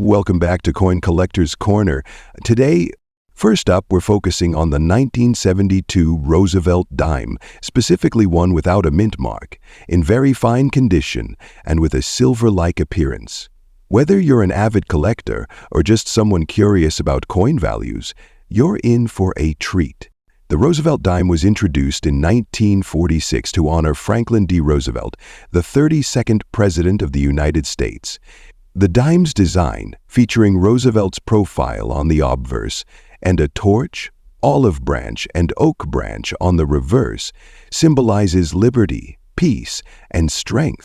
Welcome back to Coin Collector's Corner. Today, first up, we're focusing on the 1972 Roosevelt dime, specifically one without a mint mark, in very fine condition and with a silver-like appearance. Whether you're an avid collector or just someone curious about coin values, you're in for a treat. The Roosevelt dime was introduced in 1946 to honor Franklin D. Roosevelt, the 32nd President of the United States. The dime's design, featuring Roosevelt's profile on the obverse and a torch, olive branch, and oak branch on the reverse, symbolizes liberty, peace, and strength.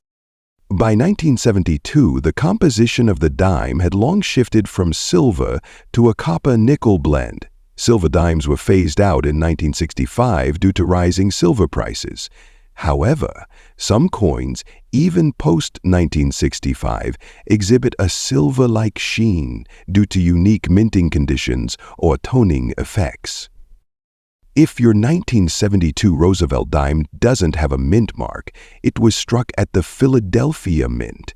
By 1972, the composition of the dime had long shifted from silver to a copper-nickel blend. Silver dimes were phased out in 1965 due to rising silver prices. However, some coins, even post-1965, exhibit a silver-like sheen due to unique minting conditions or toning effects. If your 1972 Roosevelt dime doesn't have a mint mark, it was struck at the Philadelphia Mint.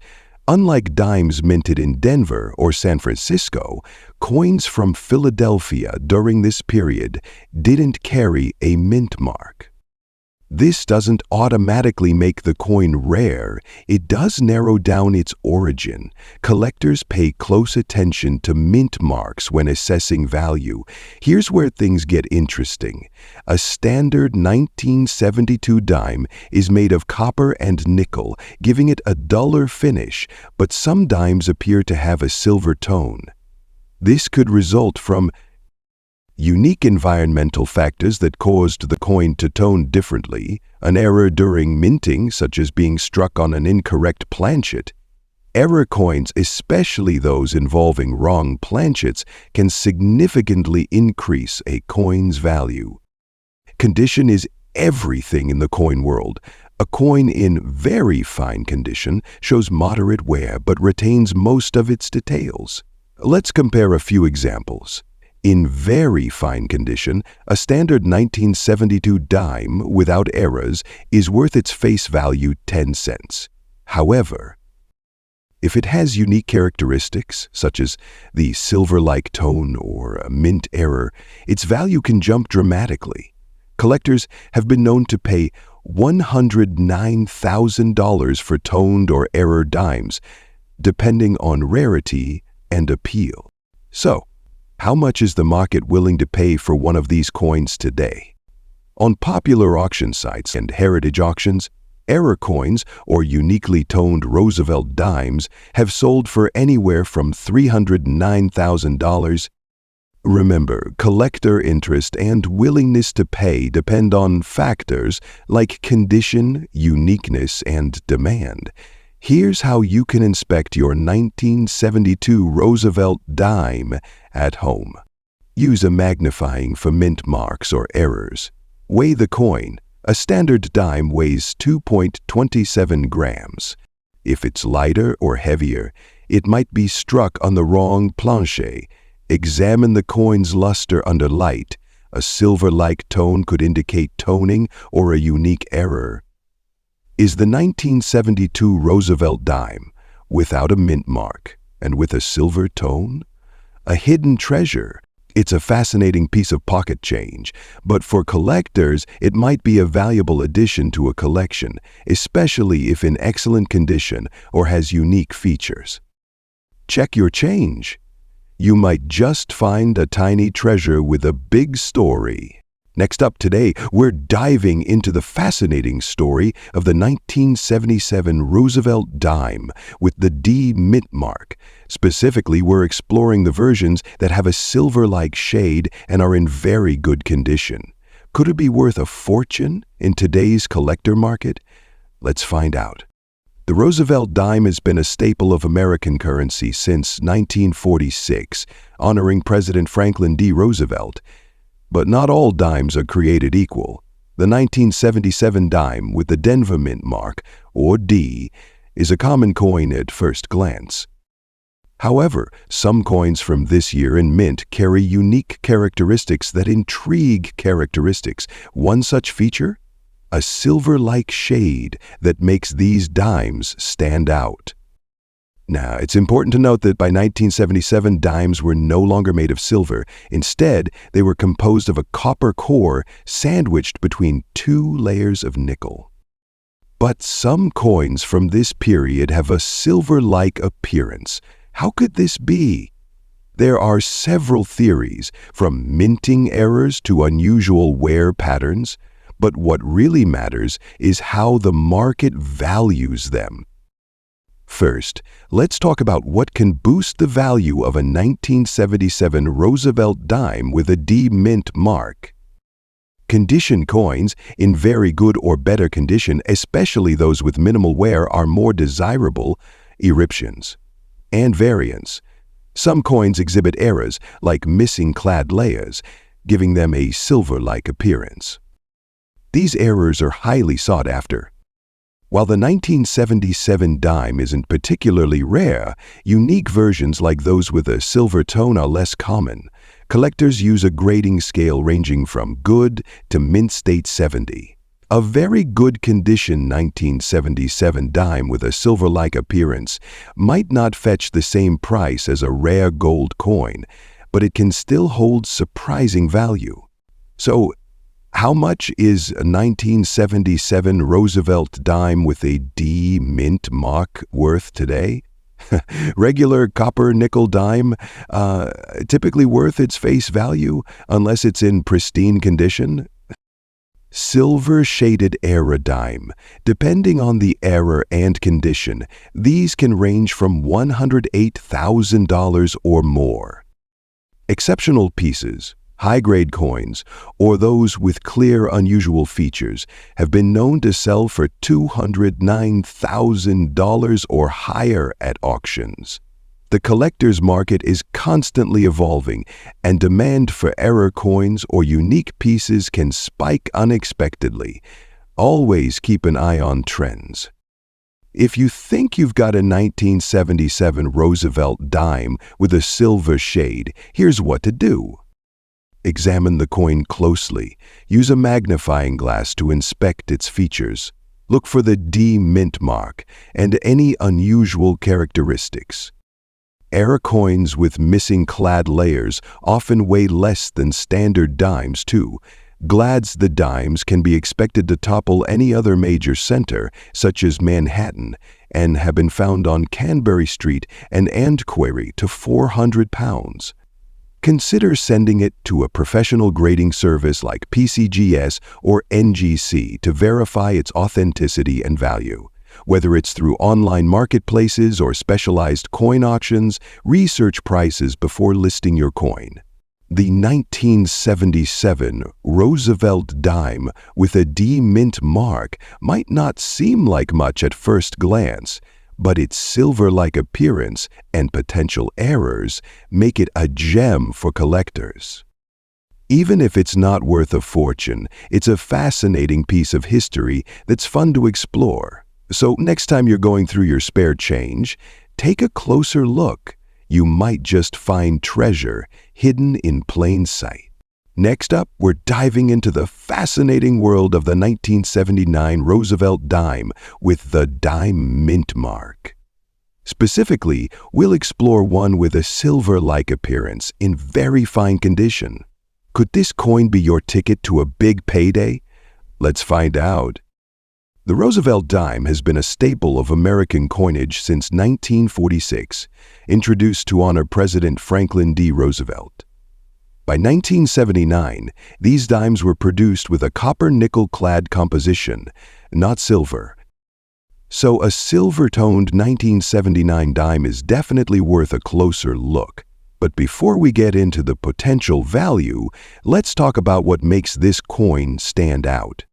Unlike dimes minted in Denver or San Francisco, coins from Philadelphia during this period didn't carry a mint mark. This doesn't automatically make the coin rare, it does narrow down its origin. Collectors pay close attention to mint marks when assessing value. Here's where things get interesting. A standard 1972 dime is made of copper and nickel, giving it a duller finish, but some dimes appear to have a silver tone. This could result from unique environmental factors that caused the coin to tone differently, an error during minting, such as being struck on an incorrect planchet. Error coins, especially those involving wrong planchets, can significantly increase a coin's value. Condition is everything in the coin world. A coin in very fine condition shows moderate wear but retains most of its details. Let's compare a few examples. In very fine condition, a standard 1972 dime without errors is worth its face value 10 cents. However, if it has unique characteristics, such as the silver-like tone or a mint error, its value can jump dramatically. Collectors have been known to pay $109,000 for toned or error dimes, depending on rarity and appeal. So, how much is the market willing to pay for one of these coins today? On popular auction sites and heritage auctions, error coins or uniquely toned Roosevelt dimes have sold for anywhere from $309,000. Remember, collector interest and willingness to pay depend on factors like condition, uniqueness, and demand. Here's how you can inspect your 1972 Roosevelt dime at home. Use a magnifying for mint marks or errors. Weigh the coin. A standard dime weighs 2.27 grams. If it's lighter or heavier, it might be struck on the wrong planchet. Examine the coin's luster under light. A silver-like tone could indicate toning or a unique error. Is the 1972 Roosevelt dime without a mint mark and with a silver tone? A hidden treasure. It's a fascinating piece of pocket change, but for collectors, it might be a valuable addition to a collection, especially if in excellent condition or has unique features. Check your change. You might just find a tiny treasure with a big story. Next up today, we're diving into the fascinating story of the 1977 Roosevelt dime with the D mint mark. Specifically, we're exploring the versions that have a silver-like shade and are in very good condition. Could it be worth a fortune in today's collector market? Let's find out. The Roosevelt dime has been a staple of American currency since 1946, honoring President Franklin D. Roosevelt. But not all dimes are created equal. The 1977 dime with the Denver Mint mark, or D, is a common coin at first glance. However, some coins from this year in mint carry unique characteristics that intrigue characteristics. One such feature? A silver-like shade that makes these dimes stand out. Now, it's important to note that by 1977, dimes were no longer made of silver. Instead, they were composed of a copper core sandwiched between two layers of nickel. But some coins from this period have a silver-like appearance. How could this be? There are several theories, from minting errors to unusual wear patterns, but what really matters is how the market values them. First, let's talk about what can boost the value of a 1977 Roosevelt dime with a D mint mark. Condition coins, in very good or better condition, especially those with minimal wear, are more desirable. Eruptions and variants. Some coins exhibit errors, like missing clad layers, giving them a silver-like appearance. These errors are highly sought after. While the 1977 dime isn't particularly rare, unique versions like those with a silver tone are less common. Collectors use a grading scale ranging from good to mint state 70. A very good condition 1977 dime with a silver-like appearance might not fetch the same price as a rare gold coin, but it can still hold surprising value. So, how much is a 1977 Roosevelt dime with a D mint mark worth today? Regular copper nickel dime, typically worth its face value unless it's in pristine condition. Silver-shaded era dime. Depending on the era and condition, these can range from $108,000 or more. Exceptional pieces, high-grade coins, or those with clear, unusual features, have been known to sell for $209,000 or higher at auctions. The collector's market is constantly evolving, and demand for error coins or unique pieces can spike unexpectedly. Always keep an eye on trends. If you think you've got a 1977 Roosevelt dime with a silver shade, here's what to do. Examine the coin closely. Use a magnifying glass to inspect its features. Look for the D mint mark and any unusual characteristics. Era coins with missing clad layers often weigh less than standard dimes, too. Glads the dimes can be expected to topple any other major center, such as Manhattan, and have been found on Canberry Street and Antiquary to 400 pounds. Consider sending it to a professional grading service like PCGS or NGC to verify its authenticity and value. Whether it's through online marketplaces or specialized coin auctions, research prices before listing your coin. The 1977 Roosevelt dime with a D mint mark might not seem like much at first glance, but its silver-like appearance and potential errors make it a gem for collectors. Even if it's not worth a fortune, it's a fascinating piece of history that's fun to explore. So next time you're going through your spare change, take a closer look. You might just find treasure hidden in plain sight. Next up, we're diving into the fascinating world of the 1979 Roosevelt dime with the dime mint mark. Specifically, we'll explore one with a silver-like appearance in very fine condition. Could this coin be your ticket to a big payday? Let's find out. The Roosevelt dime has been a staple of American coinage since 1946, introduced to honor President Franklin D. Roosevelt. By 1979, these dimes were produced with a copper-nickel-clad composition, not silver. So a silver-toned 1979 dime is definitely worth a closer look. But before we get into the potential value, let's talk about what makes this coin stand out.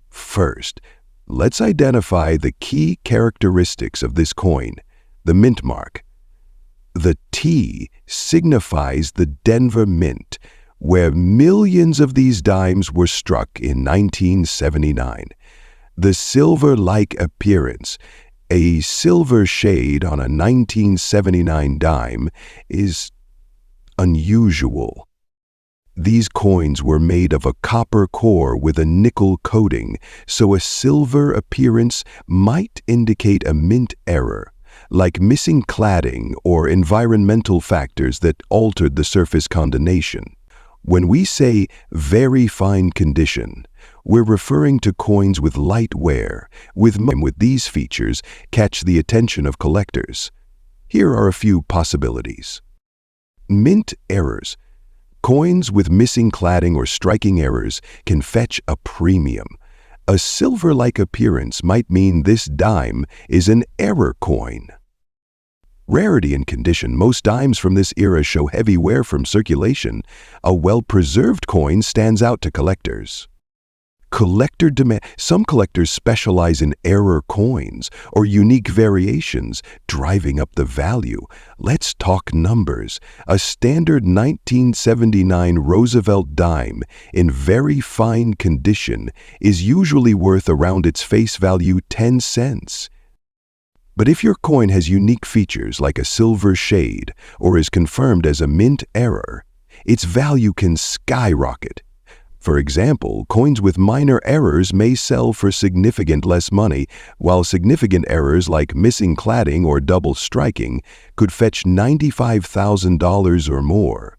First, let's identify the key characteristics of this coin, the mint mark. The T signifies the Denver Mint, where millions of these dimes were struck in 1979. The silver-like appearance, a silver shade on a 1979 dime, is unusual. These coins were made of a copper core with a nickel coating, so a silver appearance might indicate a mint error. like missing cladding or environmental factors that altered the surface condensation. When we say very fine condition, we're referring to coins with light wear, with these features catch the attention of collectors. Here are a few possibilities. Mint errors. Coins with missing cladding or striking errors can fetch a premium. A silver-like appearance might mean this dime is an error coin. Rarity and condition. Most dimes from this era show heavy wear from circulation. A well-preserved coin stands out to collectors. Collector demand. Some collectors specialize in error coins or unique variations, driving up the value. Let's talk numbers. A standard 1979 Roosevelt dime in very fine condition is usually worth around its face value 10 cents. But if your coin has unique features like a silver shade or is confirmed as a mint error, its value can skyrocket. For example, coins with minor errors may sell for significant less money, while significant errors like missing cladding or double striking could fetch $95,000 or more.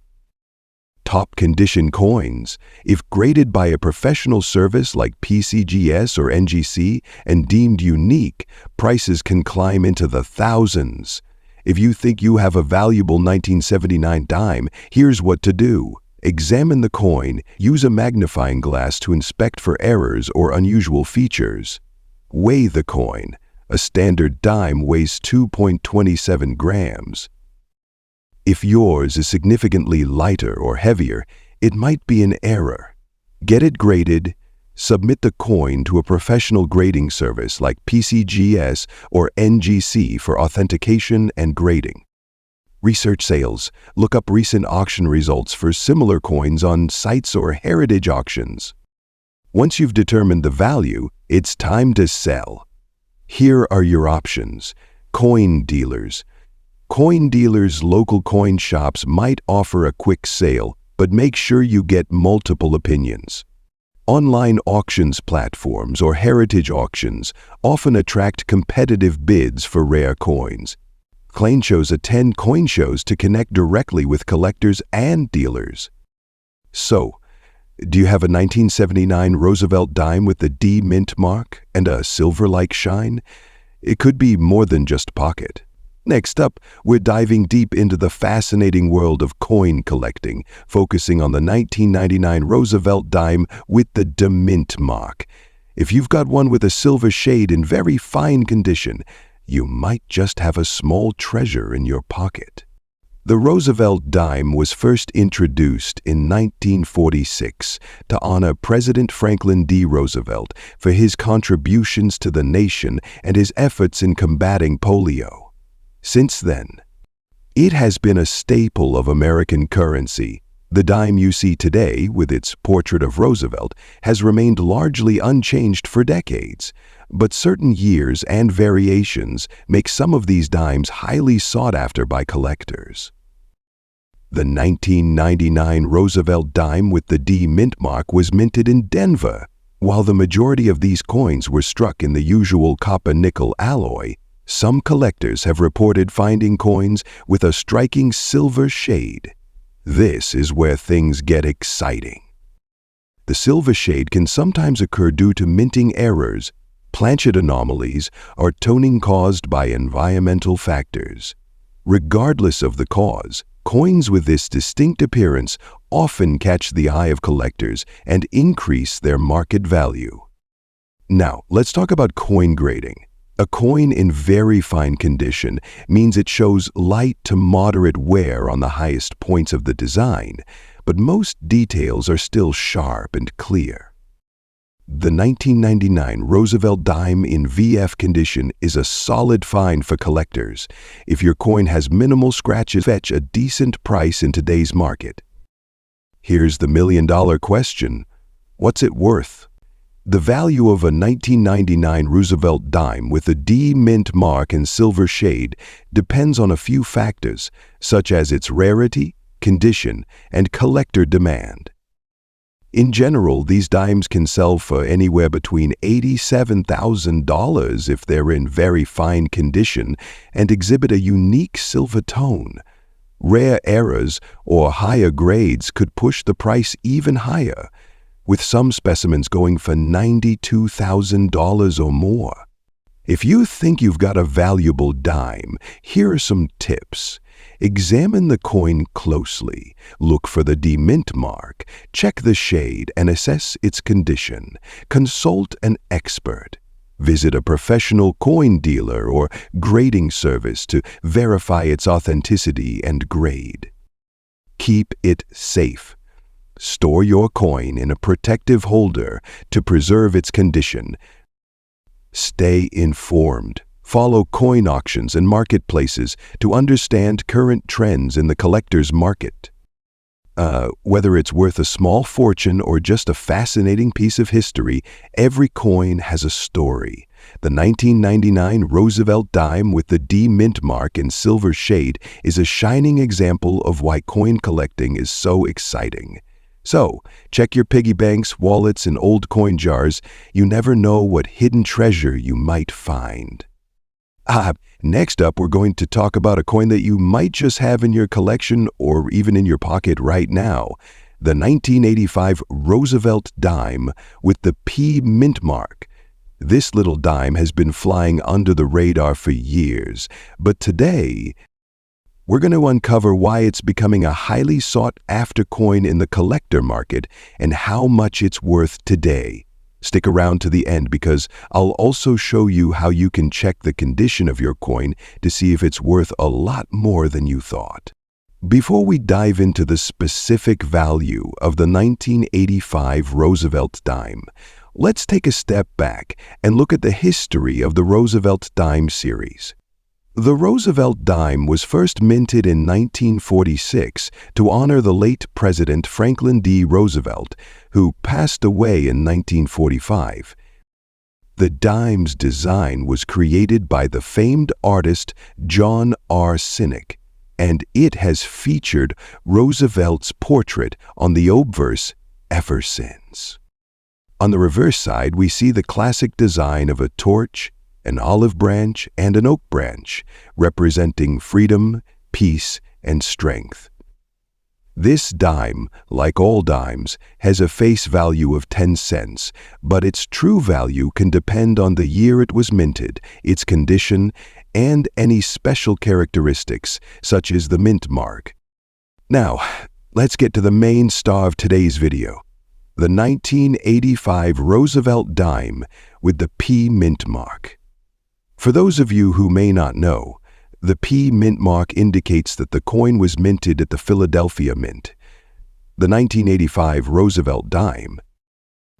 Top condition coins. If graded by a professional service like PCGS or NGC and deemed unique, prices can climb into the thousands. If you think you have a valuable 1979 dime, here's what to do. Examine the coin, use a magnifying glass to inspect for errors or unusual features. Weigh the coin. A standard dime weighs 2.27 grams. If yours is significantly lighter or heavier, it might be an error. Get it graded. Submit the coin to a professional grading service like PCGS or NGC for authentication and grading. Research sales. Look up recent auction results for similar coins on sites or heritage auctions. Once you've determined the value, it's time to sell. Here are your options. Coin dealers. Coin dealers' local coin shops might offer a quick sale, but make sure you get multiple opinions. Online auctions platforms or heritage auctions often attract competitive bids for rare coins. Coin shows. Attend coin shows to connect directly with collectors and dealers. So, do you have a 1979 Roosevelt dime with the D mint mark and a silver-like shine? It could be more than just pocket. Next up, we're diving deep into the fascinating world of coin collecting, focusing on the 1999 Roosevelt dime with the D mint mark. If you've got one with a silver shade in very fine condition, you might just have a small treasure in your pocket. The Roosevelt dime was first introduced in 1946 to honor President Franklin D. Roosevelt for his contributions to the nation and his efforts in combating polio. Since then, it has been a staple of American currency. The dime you see today, with its portrait of Roosevelt, has remained largely unchanged for decades. But certain years and variations make some of these dimes highly sought after by collectors. The 1999 Roosevelt dime with the D mint mark was minted in Denver. While the majority of these coins were struck in the usual copper-nickel alloy, some collectors have reported finding coins with a striking silver shade. This is where things get exciting. The silver shade can sometimes occur due to minting errors, planchet anomalies, or toning caused by environmental factors. Regardless of the cause, coins with this distinct appearance often catch the eye of collectors and increase their market value. Now, let's talk about coin grading. A coin in very fine condition means it shows light to moderate wear on the highest points of the design, but most details are still sharp and clear. The 1999 Roosevelt dime in VF condition is a solid find for collectors. If your coin has minimal scratches, fetch a decent price in today's market. Here's the million-dollar question. What's it worth? The value of a 1999 Roosevelt dime with a D mint mark and silver shade depends on a few factors, such as its rarity, condition, and collector demand. In general, these dimes can sell for anywhere between $87,000 if they're in very fine condition and exhibit a unique silver tone. Rare eras or higher grades could push the price even higher, with some specimens going for $92,000 or more. If you think you've got a valuable dime, here are some tips. Examine the coin closely. Look for the demint mark. Check the shade and assess its condition. Consult an expert. Visit a professional coin dealer or grading service to verify its authenticity and grade. Keep it safe. Store your coin in a protective holder to preserve its condition. Stay informed. Follow coin auctions and marketplaces to understand current trends in the collector's market. Whether it's worth a small fortune or just a fascinating piece of history, every coin has a story. The 1999 Roosevelt dime with the D mint mark in silver shade is a shining example of why coin collecting is so exciting. So, check your piggy banks, wallets, and old coin jars. You never know what hidden treasure you might find. Next up, we're going to talk about a coin that you might just have in your collection or even in your pocket right now. The 1985 Roosevelt dime with the P mint mark. This little dime has been flying under the radar for years, but today, we're going to uncover why it's becoming a highly sought-after coin in the collector market and how much it's worth today. Stick around to the end because I'll also show you how you can check the condition of your coin to see if it's worth a lot more than you thought. Before we dive into the specific value of the 1985 Roosevelt dime, let's take a step back and look at the history of the Roosevelt dime series. The Roosevelt dime was first minted in 1946 to honor the late President Franklin D. Roosevelt, who passed away in 1945. The dime's design was created by the famed artist John R. Sinek, and it has featured Roosevelt's portrait on the obverse ever since. On the reverse side, we see the classic design of a torch, an olive branch, and an oak branch, representing freedom, peace, and strength. This dime, like all dimes, has a face value of 10 cents, but its true value can depend on the year it was minted, its condition, and any special characteristics, such as the mint mark. Now, let's get to the main star of today's video, the 1985 Roosevelt dime with the P mint mark. For those of you who may not know, the P mint mark indicates that the coin was minted at the Philadelphia Mint. The 1985 Roosevelt dime,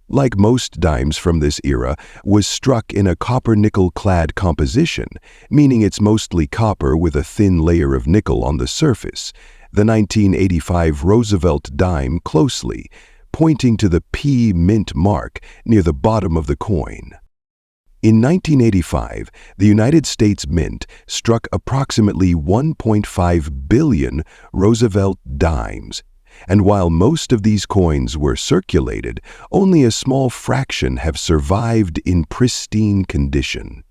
like most dimes from this era, was struck in a copper-nickel-clad composition, meaning it's mostly copper with a thin layer of nickel on the surface. The 1985 Roosevelt dime closely, pointing to the P mint mark near the bottom of the coin. In 1985, the United States Mint struck approximately 1.5 billion Roosevelt dimes, and while most of these coins were circulated, only a small fraction have survived in pristine condition.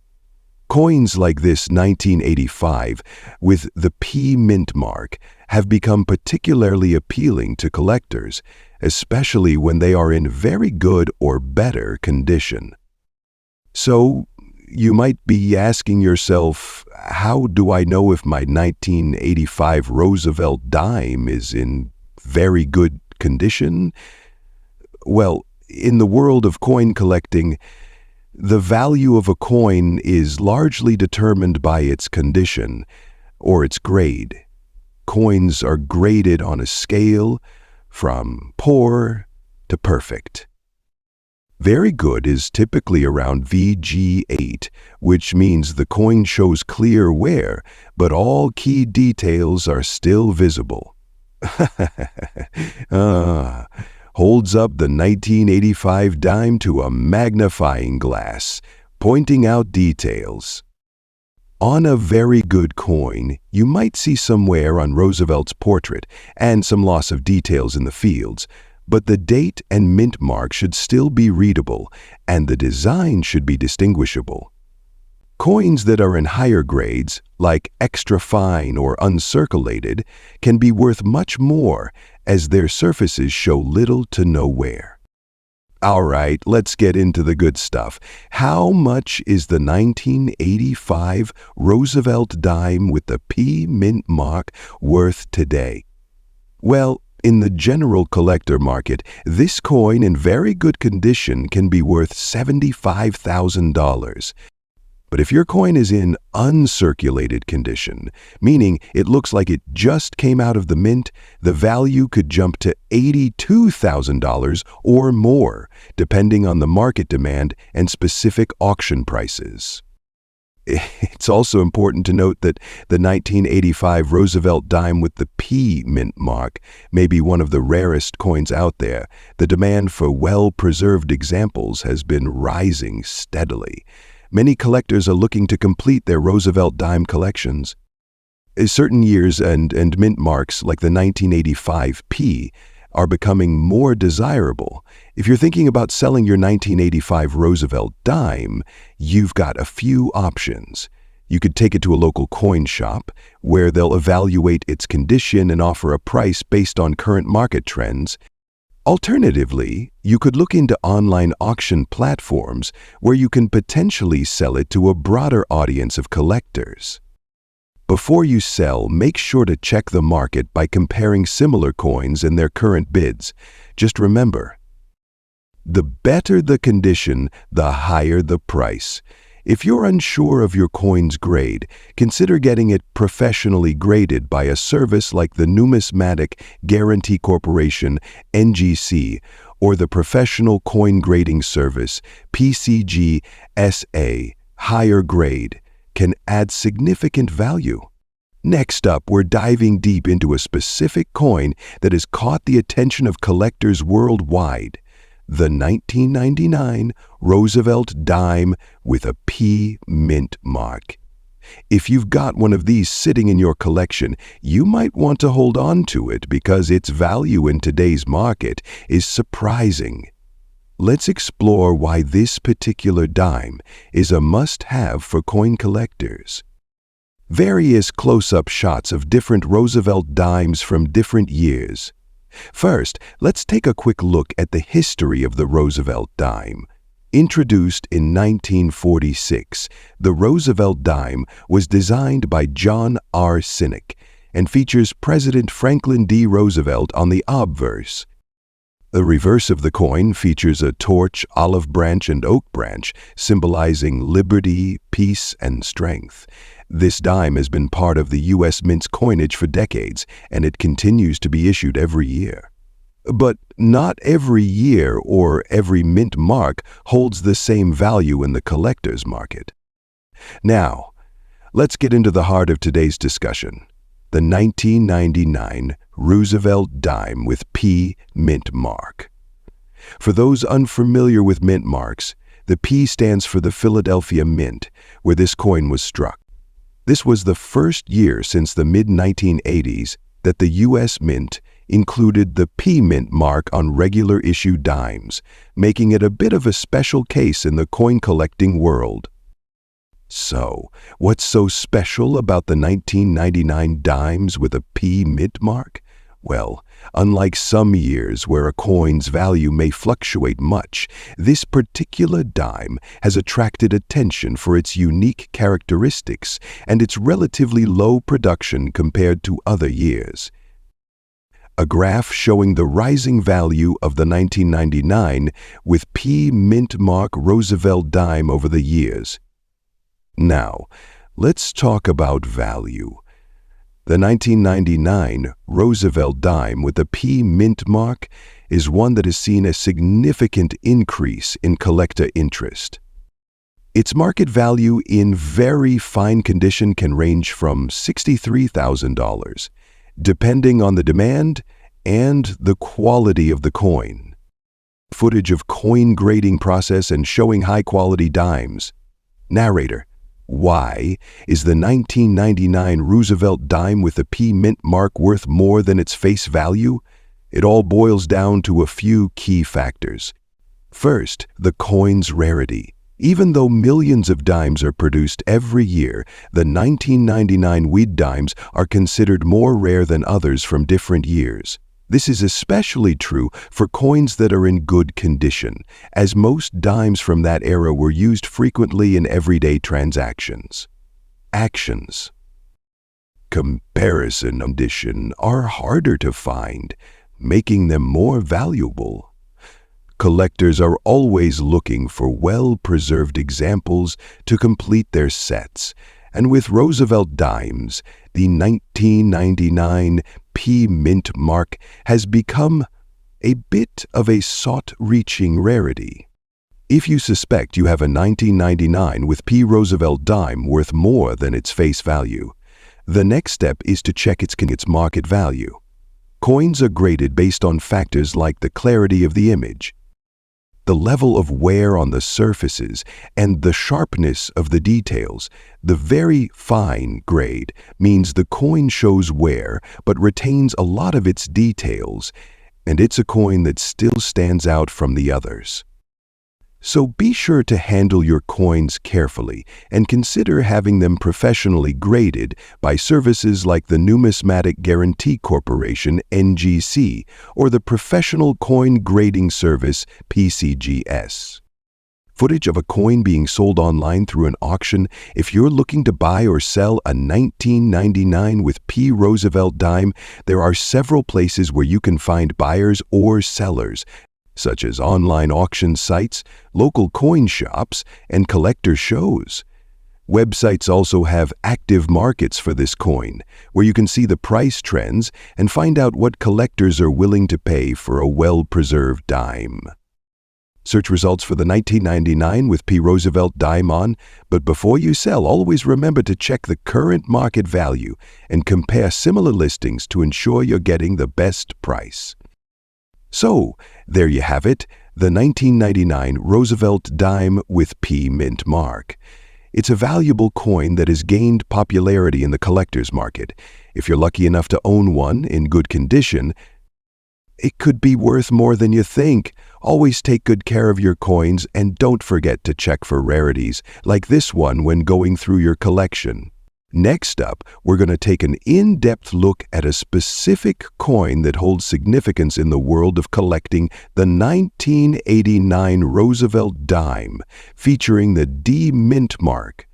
Coins like this 1985 with the P mint mark have become particularly appealing to collectors, especially when they are in very good or better condition. So, you might be asking yourself, how do I know if my 1985 Roosevelt dime is in very good condition? Well, in the world of coin collecting, the value of a coin is largely determined by its condition or its grade. Coins are graded on a scale from poor to perfect. Very good is typically around VG8, which means the coin shows clear wear, but all key details are still visible. Holds up the 1985 dime to a magnifying glass, pointing out details. On a very good coin, you might see some wear on Roosevelt's portrait and some loss of details in the fields, But the date and mint mark should still be readable, and the design should be distinguishable. Coins that are in higher grades, like extra fine or uncirculated, can be worth much more as their surfaces show little to no wear. All right, let's get into the good stuff. How much is the 1985 Roosevelt dime with the P mint mark worth today? Well, in the general collector market, this coin in very good condition can be worth $75,000. But if your coin is in uncirculated condition, meaning it looks like it just came out of the mint, the value could jump to $82,000 or more, depending on the market demand and specific auction prices. It's also important to note that the 1985 Roosevelt dime with the P mint mark may be one of the rarest coins out there. The demand for well-preserved examples has been rising steadily. Many collectors are looking to complete their Roosevelt dime collections. Certain years and mint marks, like the 1985 P, are becoming more desirable. If you're thinking about selling your 1985 Roosevelt dime, you've got a few options. You could take it to a local coin shop, where they'll evaluate its condition and offer a price based on current market trends. Alternatively, you could look into online auction platforms where you can potentially sell it to a broader audience of collectors. Before you sell, make sure to check the market by comparing similar coins and their current bids. Just remember, the better the condition, the higher the price. If you're unsure of your coin's grade, consider getting it professionally graded by a service like the Numismatic Guarantee Corporation, NGC, or the Professional Coin Grading Service, PCG-SA. Higher grade can add significant value. Next up, we're diving deep into a specific coin that has caught the attention of collectors worldwide. The 1999 Roosevelt dime with a P mint mark. If you've got one of these sitting in your collection, you might want to hold on to it because its value in today's market is surprising. Let's explore why this particular dime is a must-have for coin collectors. Various close-up shots of different Roosevelt dimes from different years. First, let's take a quick look at the history of the Roosevelt dime. Introduced in 1946, the Roosevelt dime was designed by John R. Sinek and features President Franklin D. Roosevelt on the obverse. The reverse of the coin features a torch, olive branch, and oak branch, symbolizing liberty, peace, and strength. This dime has been part of the U.S. Mint's coinage for decades, and it continues to be issued every year. But not every year or every mint mark holds the same value in the collector's market. Now, let's get into the heart of today's discussion. The 1999 Roosevelt dime with P mint mark. For those unfamiliar with mint marks, the P stands for the Philadelphia Mint, where this coin was struck. This was the first year since the mid-1980s that the U.S. Mint included the P mint mark on regular issue dimes, making it a bit of a special case in the coin collecting world. So, what's so special about the 1999 dimes with a P mint mark? Well, unlike some years where a coin's value may fluctuate much, this particular dime has attracted attention for its unique characteristics and its relatively low production compared to other years. A graph showing the rising value of the 1999 with P mint mark Roosevelt dime over the years. Now, let's talk about value. The 1999 Roosevelt dime with a P mint mark is one that has seen a significant increase in collector interest. Its market value in very fine condition can range from $63,000, depending on the demand and the quality of the coin. Footage of coin grading process and showing high-quality dimes. Narrator: why is the 1999 Roosevelt dime with a P mint mark worth more than its face value? It all boils down to a few key factors. First, the coin's rarity. Even though millions of dimes are produced every year, the 1999 wheat dimes are considered more rare than others from different years. This is especially true for coins that are in good condition, as most dimes from that era were used frequently in everyday transactions. Actions. Comparison condition are harder to find, making them more valuable. Collectors are always looking for well-preserved examples to complete their sets, and with Roosevelt dimes, the 1999 P Mint mark has become a bit of a sought-reaching rarity. If you suspect you have a 1999 with P Roosevelt dime worth more than its face value, the next step is to check its market value. Coins are graded based on factors like the clarity of the image, the level of wear on the surfaces, and the sharpness of the details. The very fine grade means the coin shows wear but retains a lot of its details, and it's a coin that still stands out from the others. So be sure to handle your coins carefully and consider having them professionally graded by services like the Numismatic Guarantee Corporation (NGC) or the Professional Coin Grading Service (PCGS). Footage of a coin being sold online through an auction. If you're looking to buy or sell a 1999 with P Roosevelt dime, there are several places where you can find buyers or sellers, such as online auction sites, local coin shops, and collector shows. Websites also have active markets for this coin, where you can see the price trends and find out what collectors are willing to pay for a well-preserved dime. Search results for the 1999 with P Roosevelt dime on, but before you sell, always remember to check the current market value and compare similar listings to ensure you're getting the best price. So, there you have it, the 1999 Roosevelt dime with P Mint mark. It's a valuable coin that has gained popularity in the collector's market. If you're lucky enough to own one in good condition, it could be worth more than you think. Always take good care of your coins and don't forget to check for rarities like this one when going through your collection. Next up, we're going to take an in-depth look at a specific coin that holds significance in the world of collecting, the 1989 Roosevelt dime, featuring the D Mint mark.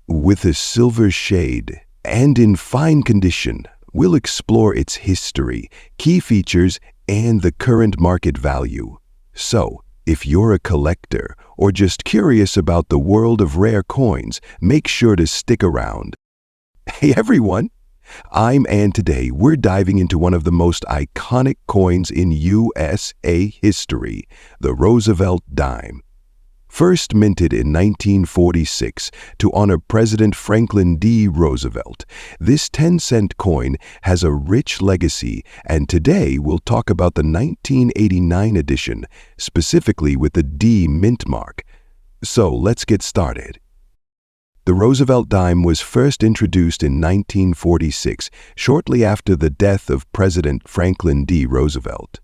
With a silver shade and in fine condition, we'll explore its history, key features, and the current market value. So, if you're a collector or just curious about the world of rare coins, make sure to stick around. Hey everyone, I'm Ann. Today we're diving into one of the most iconic coins in USA history, the Roosevelt dime. First minted in 1946 to honor President Franklin D. Roosevelt, this 10-cent coin has a rich legacy, and today we'll talk about the 1989 edition, specifically with the D Mint mark. So let's get started. The Roosevelt dime was first introduced in 1946, shortly after the death of President Franklin D. Roosevelt.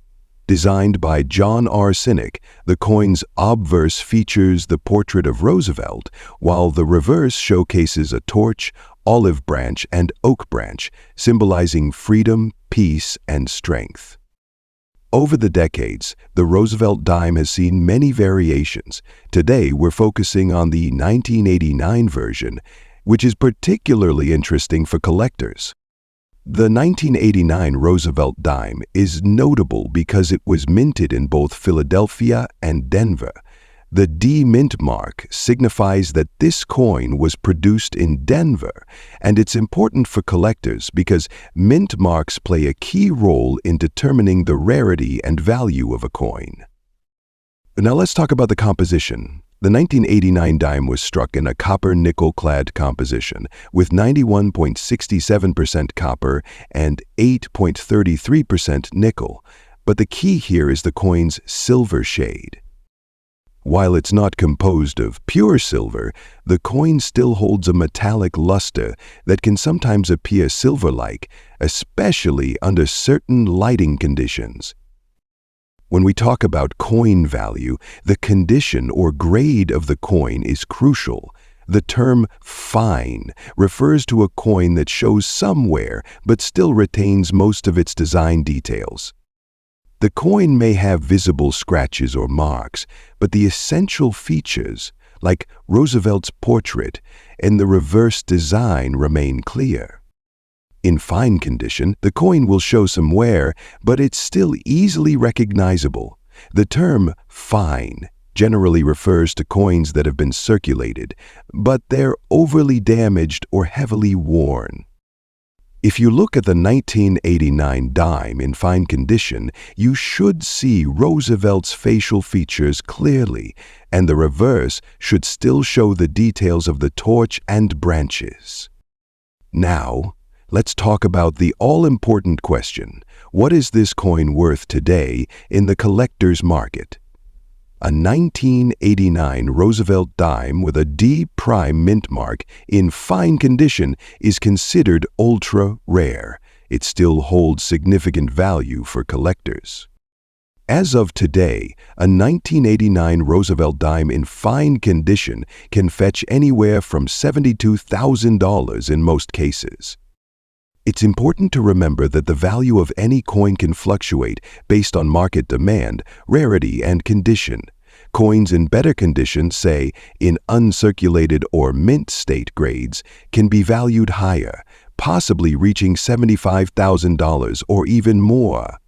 Designed by John R. Sinek, the coin's obverse features the portrait of Roosevelt, while the reverse showcases a torch, olive branch, and oak branch, symbolizing freedom, peace, and strength. Over the decades, the Roosevelt dime has seen many variations. Today, we're focusing on the 1989 version, which is particularly interesting for collectors. The 1989 Roosevelt dime is notable because it was minted in both Philadelphia and Denver. The D Mint mark signifies that this coin was produced in Denver, and it's important for collectors because mint marks play a key role in determining the rarity and value of a coin. Now let's talk about the composition. The 1989 dime was struck in a copper-nickel-clad composition with 91.67% copper and 8.33% nickel, but the key here is the coin's silver shade. While it's not composed of pure silver, the coin still holds a metallic luster that can sometimes appear silver-like, especially under certain lighting conditions. When we talk about coin value, the condition or grade of the coin is crucial. The term fine refers to a coin that shows some wear but still retains most of its design details. The coin may have visible scratches or marks, but the essential features, like Roosevelt's portrait and the reverse design, remain clear. In fine condition, the coin will show some wear, but it's still easily recognizable. The term fine generally refers to coins that have been circulated, but they're overly damaged or heavily worn. If you look at the 1989 dime in fine condition, you should see Roosevelt's facial features clearly, and the reverse should still show the details of the torch and branches. Now, let's talk about the all-important question: what is this coin worth today in the collector's market? A 1989 Roosevelt dime with a D prime mint mark in fine condition is considered ultra rare. It still holds significant value for collectors. As of today, a 1989 Roosevelt dime in fine condition can fetch anywhere from $72,000 in most cases. It's important to remember that the value of any coin can fluctuate based on market demand, rarity, and condition. Coins in better condition, say in uncirculated or mint state grades, can be valued higher, possibly reaching $75,000 or even more.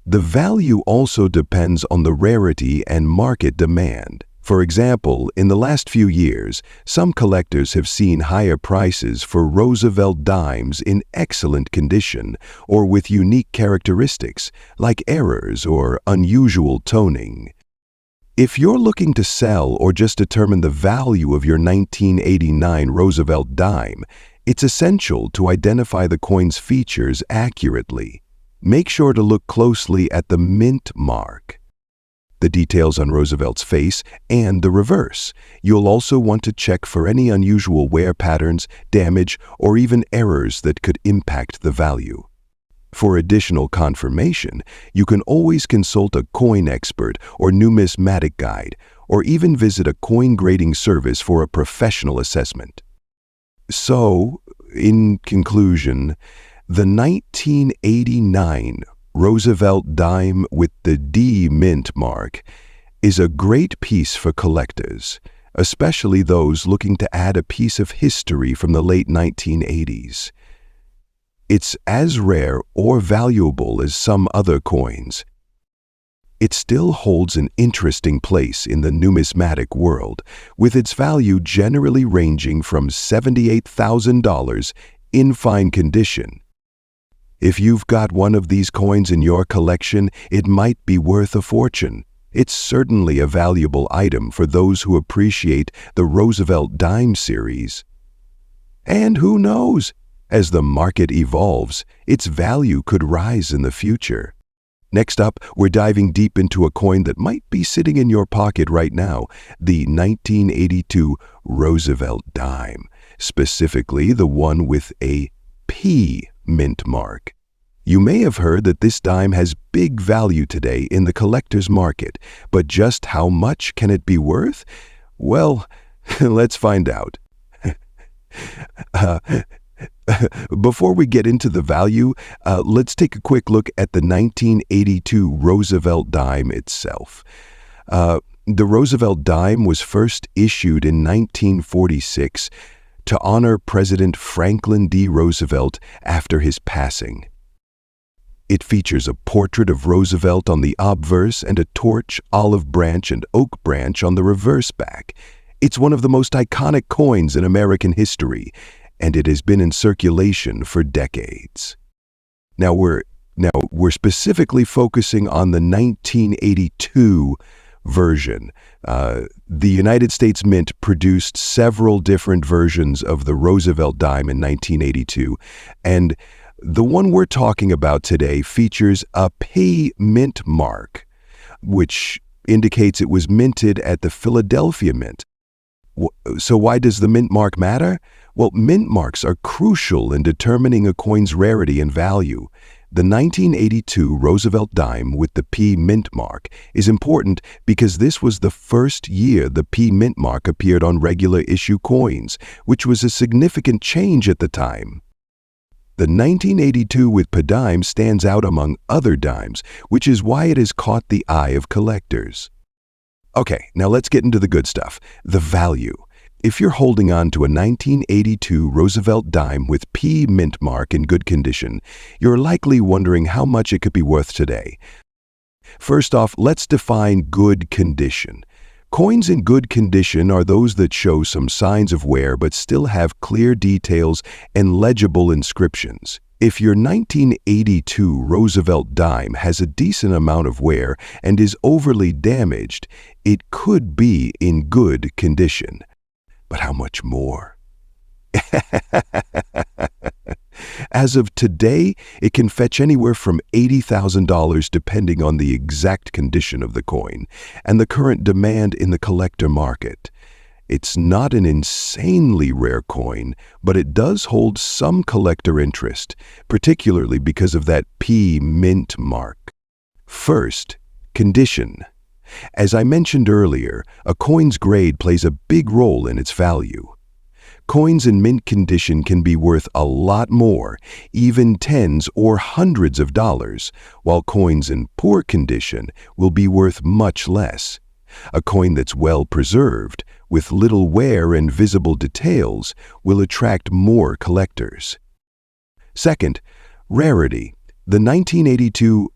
The value also depends on the rarity and market demand. For example, in the last few years, some collectors have seen higher prices for Roosevelt dimes in excellent condition or with unique characteristics, like errors or unusual toning. If you're looking to sell or just determine the value of your 1989 Roosevelt dime, it's essential to identify the coin's features accurately. Make sure to look closely at the mint mark, the details on Roosevelt's face, and the reverse. You'll also want to check for any unusual wear patterns, damage, or even errors that could impact the value. For additional confirmation, you can always consult a coin expert or numismatic guide, or even visit a coin grading service for a professional assessment. So, in conclusion, the 1989 Roosevelt dime with the D mint mark is a great piece for collectors, especially those looking to add a piece of history from the late 1980s. It's as rare or valuable as some other coins. It still holds an interesting place in the numismatic world, with its value generally ranging from $78,000 in fine condition. If you've got one of these coins in your collection, it might be worth a fortune. It's certainly a valuable item for those who appreciate the Roosevelt dime series. And who knows, as the market evolves, its value could rise in the future. Next up, we're diving deep into a coin that might be sitting in your pocket right now, the 1982 Roosevelt dime, specifically the one with a P mint mark. You may have heard that this dime has big value today in the collector's market, but just how much can it be worth? Well, let's find out. Before we get into the value, let's take a quick look at the 1982 Roosevelt dime itself. The Roosevelt dime was first issued in 1946 to honor President Franklin D. Roosevelt after his passing. It features a portrait of Roosevelt on the obverse and a torch, olive branch, and oak branch on the reverse back. It's one of the most iconic coins in American history, and it has been in circulation for decades. Now we're specifically focusing on the 1982 version. The United States Mint produced several different versions of the Roosevelt dime in 1982, and the one we're talking about today features a P mint mark, which indicates it was minted at the Philadelphia Mint. So why does the mint mark matter? Well, mint marks are crucial in determining a coin's rarity and value. The 1982 Roosevelt dime with the P mint mark is important because this was the first year the P mint mark appeared on regular issue coins, which was a significant change at the time. The 1982 with P dime stands out among other dimes, which is why it has caught the eye of collectors. Okay, now let's get into the good stuff, the value. If you're holding on to a 1982 Roosevelt dime with P mint mark in good condition, you're likely wondering how much it could be worth today. First off, let's define good condition. Coins in good condition are those that show some signs of wear but still have clear details and legible inscriptions. If your 1982 Roosevelt dime has a decent amount of wear and is overly damaged, it could be in good condition. But how much more? As of today, it can fetch anywhere from $80,000 depending on the exact condition of the coin and the current demand in the collector market. It's not an insanely rare coin, but it does hold some collector interest, particularly because of that P mint mark. First, condition. As I mentioned earlier, a coin's grade plays a big role in its value. Coins in mint condition can be worth a lot more, even tens or hundreds of dollars, while coins in poor condition will be worth much less. A coin that's well preserved, with little wear and visible details, will attract more collectors. Second, rarity. The 1982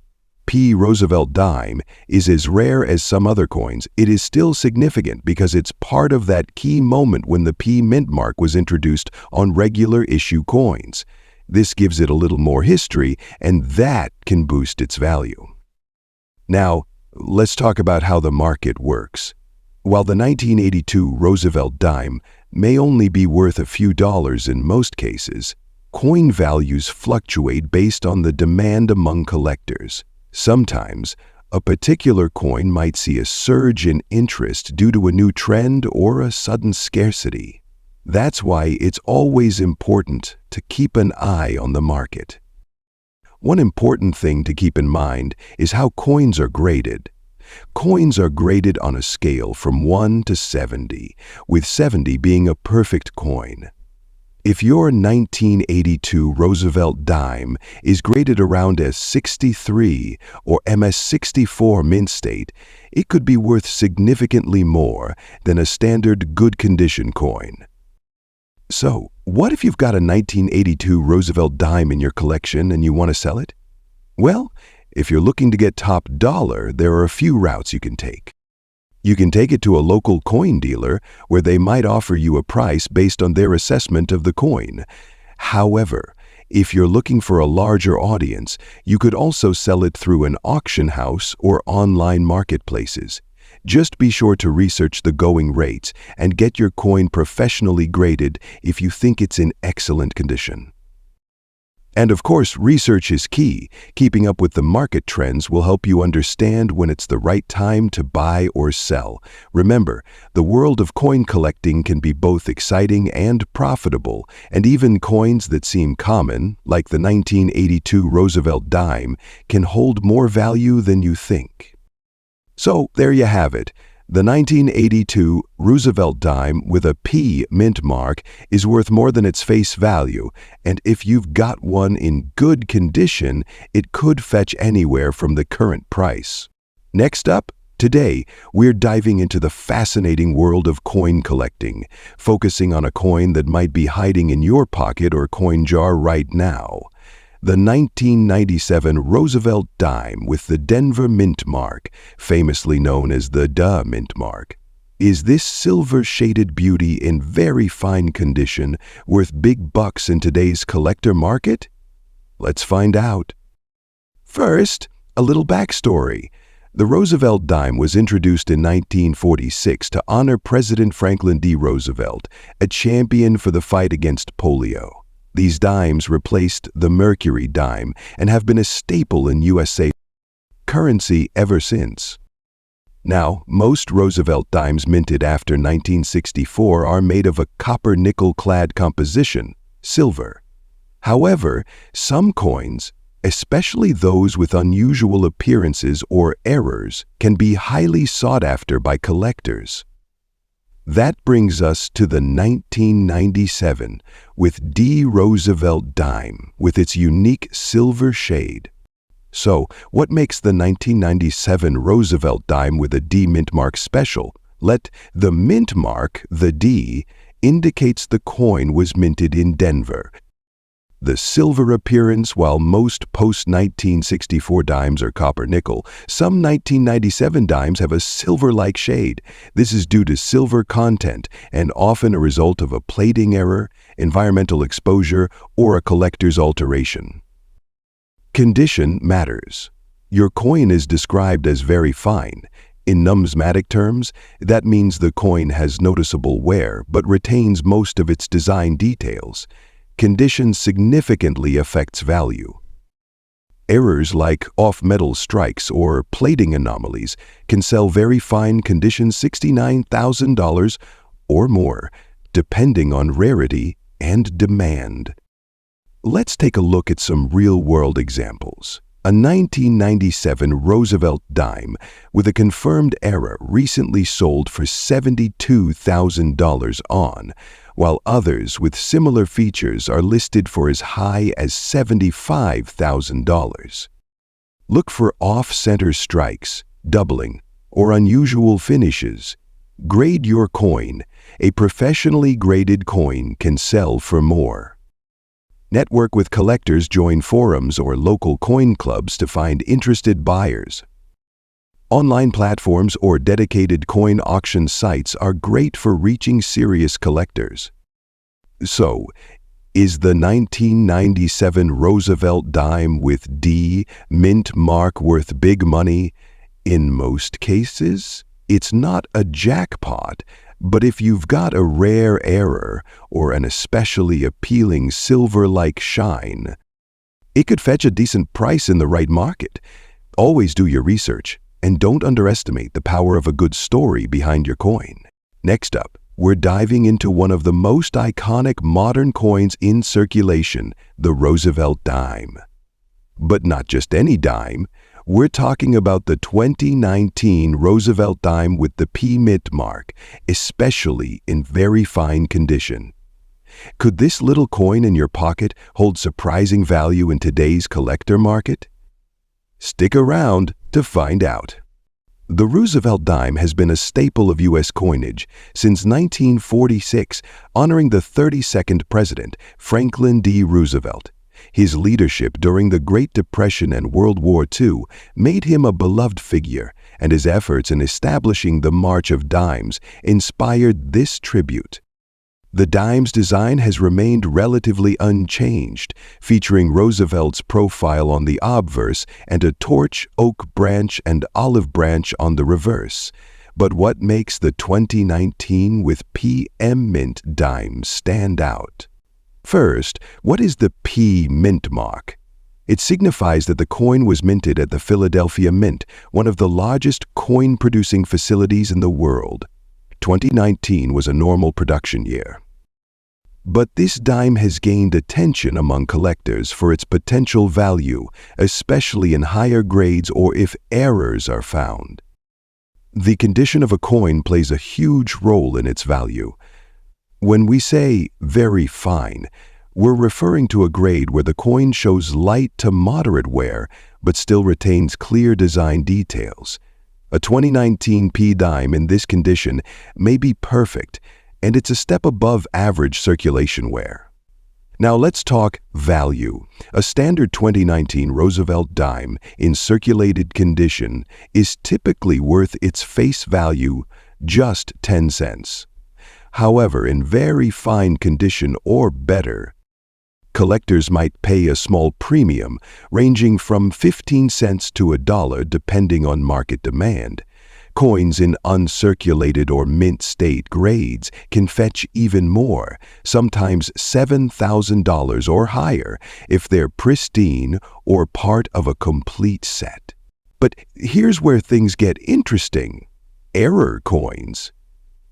P Roosevelt dime is as rare as some other coins. It is still significant because it's part of that key moment when the P mint mark was introduced on regular issue coins. This gives it a little more history, and that can boost its value. Now, let's talk about how the market works. While the 1982 Roosevelt dime may only be worth a few dollars in most cases, coin values fluctuate based on the demand among collectors. Sometimes, a particular coin might see a surge in interest due to a new trend or a sudden scarcity. That's why it's always important to keep an eye on the market. One important thing to keep in mind is how coins are graded. Coins are graded on a scale from 1 to 70, with 70 being a perfect coin. If your 1982 Roosevelt dime is graded around a 63 or MS64 mint state, it could be worth significantly more than a standard good condition coin. So, what if you've got a 1982 Roosevelt dime in your collection and you want to sell it? Well, if you're looking to get top dollar, there are a few routes you can take. You can take it to a local coin dealer where they might offer you a price based on their assessment of the coin. However, if you're looking for a larger audience, you could also sell it through an auction house or online marketplaces. Just be sure to research the going rates and get your coin professionally graded if you think it's in excellent condition. And of course, research is key. Keeping up with the market trends will help you understand when it's the right time to buy or sell. Remember, the world of coin collecting can be both exciting and profitable, and even coins that seem common, like the 1982 Roosevelt dime, can hold more value than you think. So, there you have it. The 1982 Roosevelt dime with a P mint mark is worth more than its face value, and if you've got one in good condition, it could fetch anywhere from the current price. Next up, today, we're diving into the fascinating world of coin collecting, focusing on a coin that might be hiding in your pocket or coin jar right now. The 1997 Roosevelt dime with the Denver mint mark, famously known as the Duh mint mark. Is this silver-shaded beauty in very fine condition worth big bucks in today's collector market? Let's find out. First, a little backstory. The Roosevelt dime was introduced in 1946 to honor President Franklin D. Roosevelt, a champion for the fight against polio. These dimes replaced the Mercury dime and have been a staple in USA currency ever since. Now, most Roosevelt dimes minted after 1964 are made of a copper-nickel-clad composition, silver. However, some coins, especially those with unusual appearances or errors, can be highly sought after by collectors. That brings us to the 1997 with D. Roosevelt dime with its unique silver shade. So, what makes the 1997 Roosevelt dime with a D mint mark special? Let the mint mark, the D, indicates the coin was minted in Denver. The silver appearance, while most post-1964 dimes are copper-nickel, some 1997 dimes have a silver-like shade. This is due to silver content and often a result of a plating error, environmental exposure, or a collector's alteration. Condition matters. Your coin is described as very fine. In numismatic terms, that means the coin has noticeable wear but retains most of its design details. Condition significantly affects value. Errors like off-metal strikes or plating anomalies can sell very fine condition $69,000 or more, depending on rarity and demand. Let's take a look at some real-world examples. A 1997 Roosevelt dime with a confirmed error recently sold for $72,000 on, while others with similar features are listed for as high as $75,000. Look for off-center strikes, doubling, or unusual finishes. Grade your coin. A professionally graded coin can sell for more. Network with collectors, join forums or local coin clubs to find interested buyers. Online platforms or dedicated coin auction sites are great for reaching serious collectors. So, is the 1997 Roosevelt dime with D mint mark worth big money? In most cases, it's not a jackpot. But if you've got a rare error or an especially appealing silver-like shine, it could fetch a decent price in the right market. Always do your research, and don't underestimate the power of a good story behind your coin. Next up, we're diving into one of the most iconic modern coins in circulation, the Roosevelt dime. But not just any dime. We're talking about the 2019 Roosevelt dime with the P mint mark, especially in very fine condition. Could this little coin in your pocket hold surprising value in today's collector market? Stick around to find out. The Roosevelt dime has been a staple of U.S. coinage since 1946, honoring the 32nd President, Franklin D. Roosevelt. His leadership during the Great Depression and World War II made him a beloved figure, and his efforts in establishing the March of Dimes inspired this tribute. The dime's design has remained relatively unchanged, featuring Roosevelt's profile on the obverse and a torch, oak branch, and olive branch on the reverse. But what makes the 2019 with PM Mint dime stand out? First, what is the P mint mark? It signifies that the coin was minted at the Philadelphia Mint, one of the largest coin-producing facilities in the world. 2019 was a normal production year. But this dime has gained attention among collectors for its potential value, especially in higher grades or if errors are found. The condition of a coin plays a huge role in its value. When we say very fine, we're referring to a grade where the coin shows light to moderate wear but still retains clear design details. A 2019 P dime in this condition may be perfect, and it's a step above average circulation wear. Now let's talk value. A standard 2019 Roosevelt dime in circulated condition is typically worth its face value, just 10 cents. However, in very fine condition or better, collectors might pay a small premium, ranging from 15 cents to $1 depending on market demand. Coins in uncirculated or mint state grades can fetch even more, sometimes $7,000 or higher, if they're pristine or part of a complete set. But here's where things get interesting. error coins.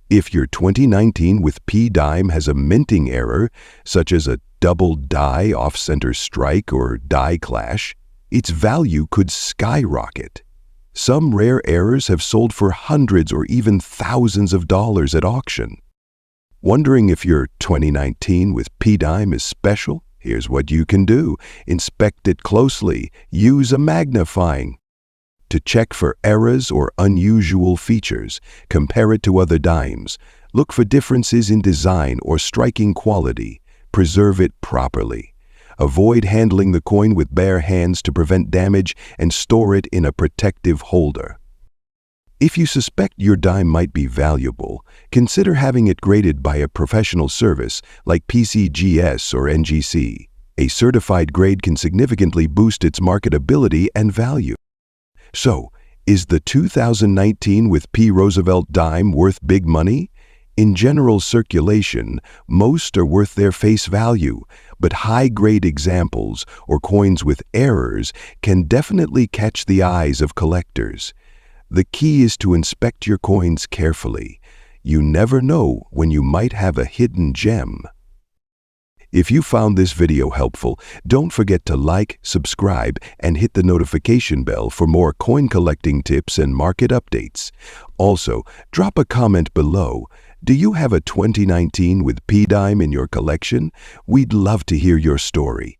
If your 2019 with P dime has a minting error, such as a double die off-center strike or die clash, its value could skyrocket. Some rare errors have sold for hundreds or even thousands of dollars at auction. Wondering if your 2019 with P dime is special? Here's what you can do. Inspect it closely. Use a magnifying. To check for errors or unusual features, compare it to other dimes. Look for differences in design or striking quality. Preserve it properly. Avoid handling the coin with bare hands to prevent damage and store it in a protective holder. If you suspect your dime might be valuable, consider having it graded by a professional service like PCGS or NGC. A certified grade can significantly boost its marketability and value. So, is the 2019 with P Roosevelt dime worth big money? In general circulation, most are worth their face value, but high-grade examples or coins with errors can definitely catch the eyes of collectors. The key is to inspect your coins carefully. You never know when you might have a hidden gem. If you found this video helpful, don't forget to like, subscribe, and hit the notification bell for more coin collecting tips and market updates. Also, drop a comment below. Do you have a 2019 with P dime in your collection? We'd love to hear your story.